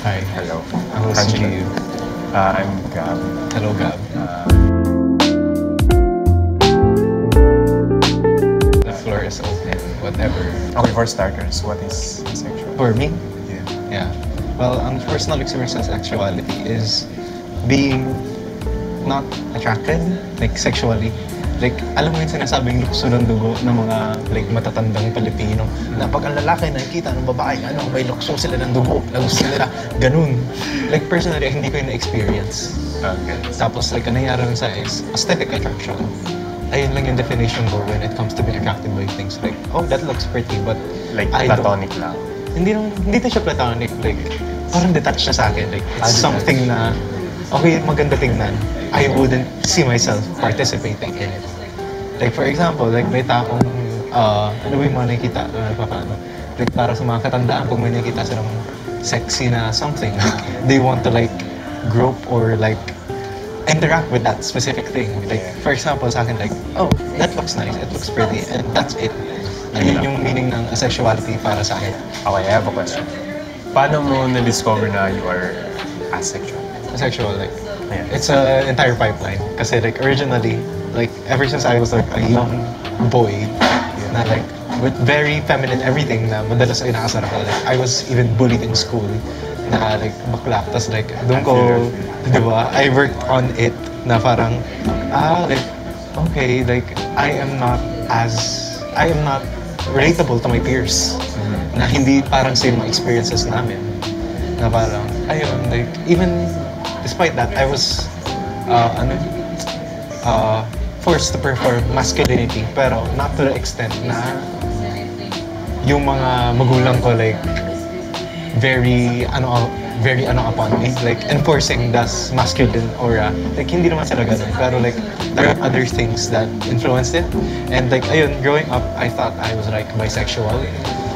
Hi. Hello. I'm Angelo. Steve. I'm Gab. Hello, Gab. The floor is open, whatever. Okay, for starters, what is asexual? For me, Yeah. yeah. Well, ang personal experience sa sexuality is being not attracted, like sexually. Like, alam mo yung sinasabing lukso ng dugo ng mga like matatandang Pilipino na pag ang lalaki nakikita ng babae, ano, may lukso sila ng dugo, na gusto nila, ganun. Like, personally, hindi ko yung na-experience. Okay. Tapos, like, ang nangyari lang sa is aesthetic attraction. Ayun lang yung definition ko when it comes to being attracted by things. Like, oh, that looks pretty, but Like, I don't- platonic lang. hindi na siya platonic. Like, parang detached siya sa akin. Like, it's Detached. something na, okay, maganda tignan. I wouldn't see myself participating in it. Like, for example, like, may taong, ano ba yung mga nakikita na nagpapano? Like, para sa mga katandaan, pag may nakikita silang sexy na something, like, they want to, like, grope or, like, interact with that specific thing. Like, for example, sa akin, like, oh, that looks nice, it looks pretty, and that's it. Yun yung meaning ng asexuality para sa akin. Okay, I have a question. Paano mo na-discover na you are asexual? Asexual, like, Yeah. it's an entire pipeline. Kasi, like, originally, like, ever since I was, like, a young boy, na, like, with very feminine everything na madalas ay nakasarap ko. Like, I was even bullied in school na, like, bakla. Tapos, like, doon ko, di ba, I worked on it na parang, like, okay, like, I am not relatable to my peers. Na hindi parang same mga experiences namin. Na parang, ayun, like, even despite that, I was, forced to perform masculinity, pero not to the extent na yung mga magulang ko, like, very upon me, like, enforcing das masculine aura. Like, hindi naman sila ganun, pero, like, there are other things that influenced it. And, like, ayun, growing up, I thought I was, like, bisexual.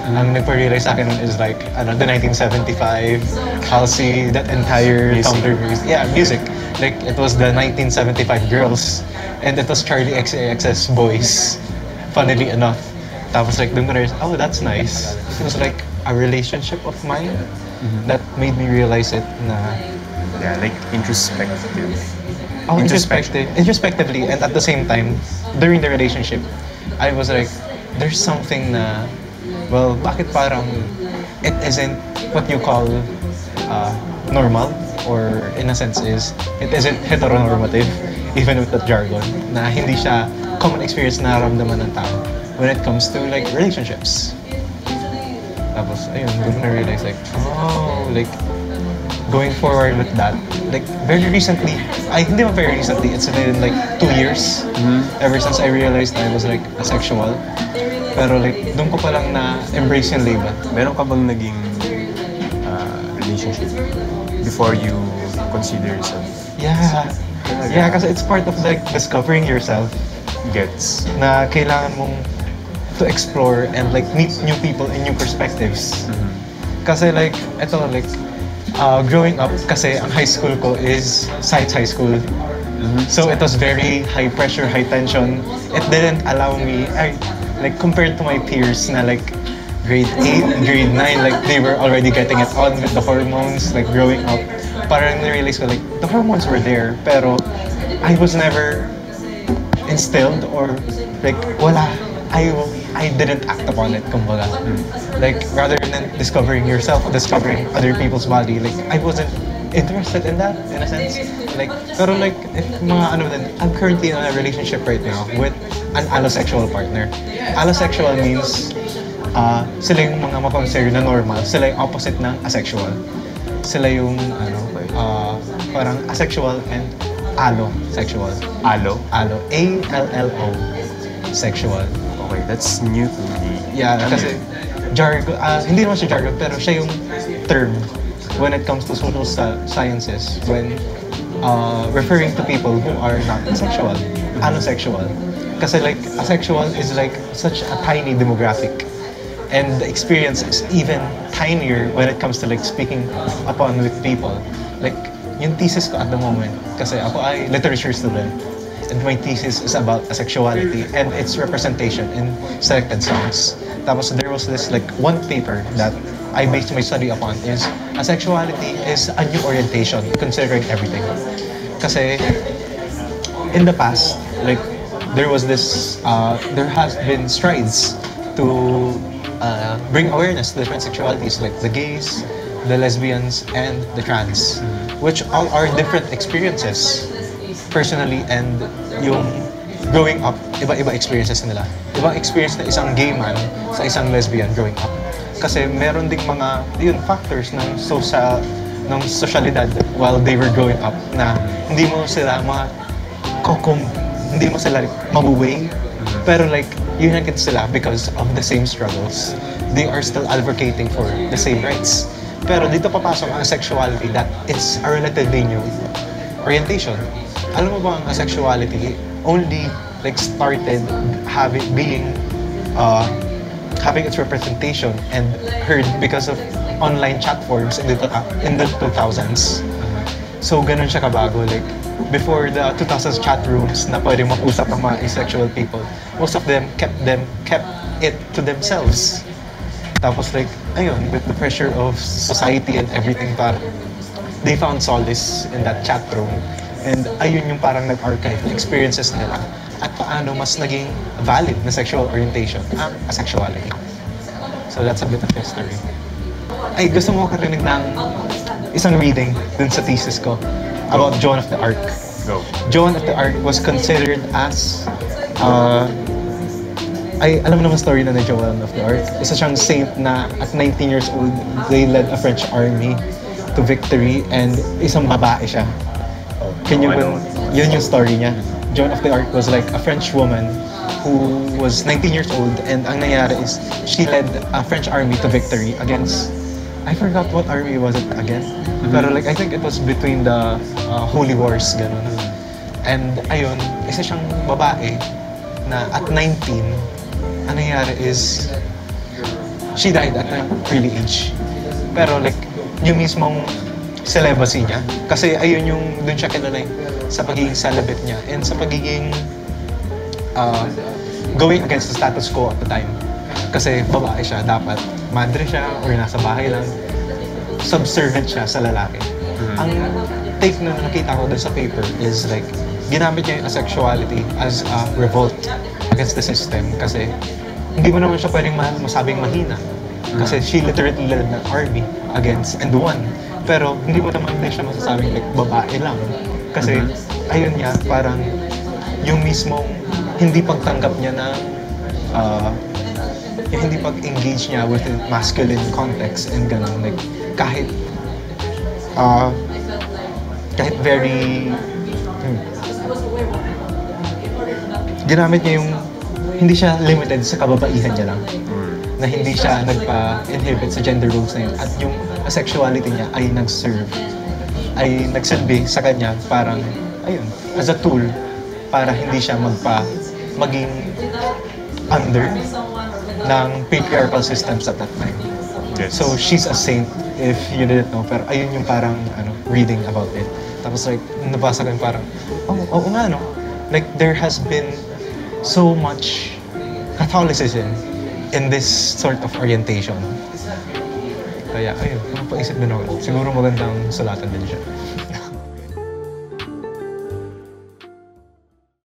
Ang nagpa-realize sa akin is, like, the 1975, Halsey, that entire Tumblr music. Yeah, music. Like, it was the 1975 girls, and it was Charlie XCX's boys, funnily enough. Tapos, like, doon ko na, oh, that's nice. It was, like, a relationship of mine that made me realize it na, Yeah, like introspective. oh, introspectively, and at the same time, during the relationship, I was like, there's something na, well, bakit parang it isn't what you call normal, or in a sense is, it isn't heteronormative, even with that jargon, na hindi siya common experience na nararamdaman ng tao when it comes to, like, relationships. Tapos, ayun, doon ko na-realize, like, oh, like, going forward with that, like, very recently, hindi man very recently, it's been, like, 2 years, ever since I realized I was, like, asexual. Pero, like, doon ko pa lang na-embrace yung label. Meron ka bang naging relationship before you consider yourself? Yeah. Yeah, kasi it's part of, like, discovering yourself Gets. na kailangan mong to explore and, like, meet new people and new perspectives. Kasi, like, eto, like, growing up, kasi ang high school ko is Science High School. So it was very high pressure, high tension. It didn't allow me, like, compared to my peers na, like, grade 8, grade 9, like, they were already getting it on with the hormones, like, growing up. Parang na-realize ko, like, the hormones were there, pero I was never instilled or, like, wala. I didn't act upon it, kumbaga. Like, rather than discovering yourself, discovering other people's body, like, I wasn't interested in that, in a sense. Like, pero, like, if I'm currently in a relationship right now with an allosexual partner. Allosexual means, sila yung mga makonsider na normal, sila yung opposite ng asexual. Sila yung, parang asexual and allosexual. Allo? Allo. A-L-L-O. Sexual. Okay, that's new to me. Yeah, kasi jargon, hindi naman siya jargon, pero siya yung term when it comes to social sciences when referring to people who are not asexual, allosexual. Kasi, like, asexual is, like, such a tiny demographic, and the experience is even tinier when it comes to, like, speaking upon with people. Like, yung thesis ko at the moment, kasi ako ay literature student, and my thesis is about asexuality and its representation in selected songs. Tapos there was this, like, one paper that I based my study upon is asexuality is a new orientation considering everything. Kasi in the past, like there has been strides to bring awareness to different sexualities, like the gays, the lesbians, and the trans, which all are different experiences personally, and yung growing up, iba-iba experiences nila. Ibang experience na isang gay man sa isang lesbian growing up. Kasi meron ding mga factors ng sosyalidad while they were growing up na hindi mo sila hindi mo sila mabuway, pero like united sila because of the same struggles. They are still advocating for the same rights. Pero dito papasok ang sexuality that it's a relatively new orientation. Alam mo ba ang asexuality only like started having its representation and heard because of online chat forums in the 2000s. So ganun siya kabago, like before the 2000s chat rooms na pwede mag-usap ang mga asexual people, most of them kept it to themselves. Tapos like, ayun, with the pressure of society and everything, they found solace in that chat room. And ayun yung parang nag-archive experiences nila at paano mas naging valid na sexual orientation ang asexuality. So that's a bit of history. Ay, gusto mo karinig ng isang reading dun sa thesis ko about Joan of the Arc. Go. Joan of the Arc was considered as alam mo naman story na ni Joan of the Arc. Isa siyang saint na at 19 years old, they led a French army to victory, and isang babae siya. Yun yung story niya. Joan of the Arc was like a French woman who was 19 years old, and ang nangyari is she led a French army to victory against, I forgot what army was it against. Pero like I think it was between the Holy Wars, ganun. And ayun, isa siyang babae na at 19, ang nangyari is she died at an early age. Pero like yung mismong celibacy niya, kasi ayun yung dun siya kilala sa pagiging celibate niya and sa pagiging going against the status quo at the time. Kasi babae siya, dapat madre siya or nasa bahay lang, subservient siya sa lalaki. Ang take na nakita ko dun sa paper is like ginamit niya yung asexuality as a revolt against the system, kasi hindi mo naman siya pwedeng masabing mahina, kasi she literally led an army against and won. Pero hindi mo naman din siya masasabing like babae lang, kasi ayun niya, parang yung mismong hindi pagtanggap niya na yung hindi pag-engage niya with the masculine context and gano'n, like kahit very ginamit niya yung hindi siya limited sa kababaihan niya lang, na hindi siya nagpa-inhibit sa gender roles na yun, at yung asexuality niya ay nagsilbi sa kanya parang ayun, as a tool para hindi siya maging under ng patriarchal systems at that time. Yes. So she's a saint, if you didn't know, pero ayun yung parang reading about it. Tapos like nabasa ko yung parang oo nga no, like there has been so much Catholicism in this sort of orientation. Kaya ayun, napaisip din ako. Siguro magandang sulatan din siya.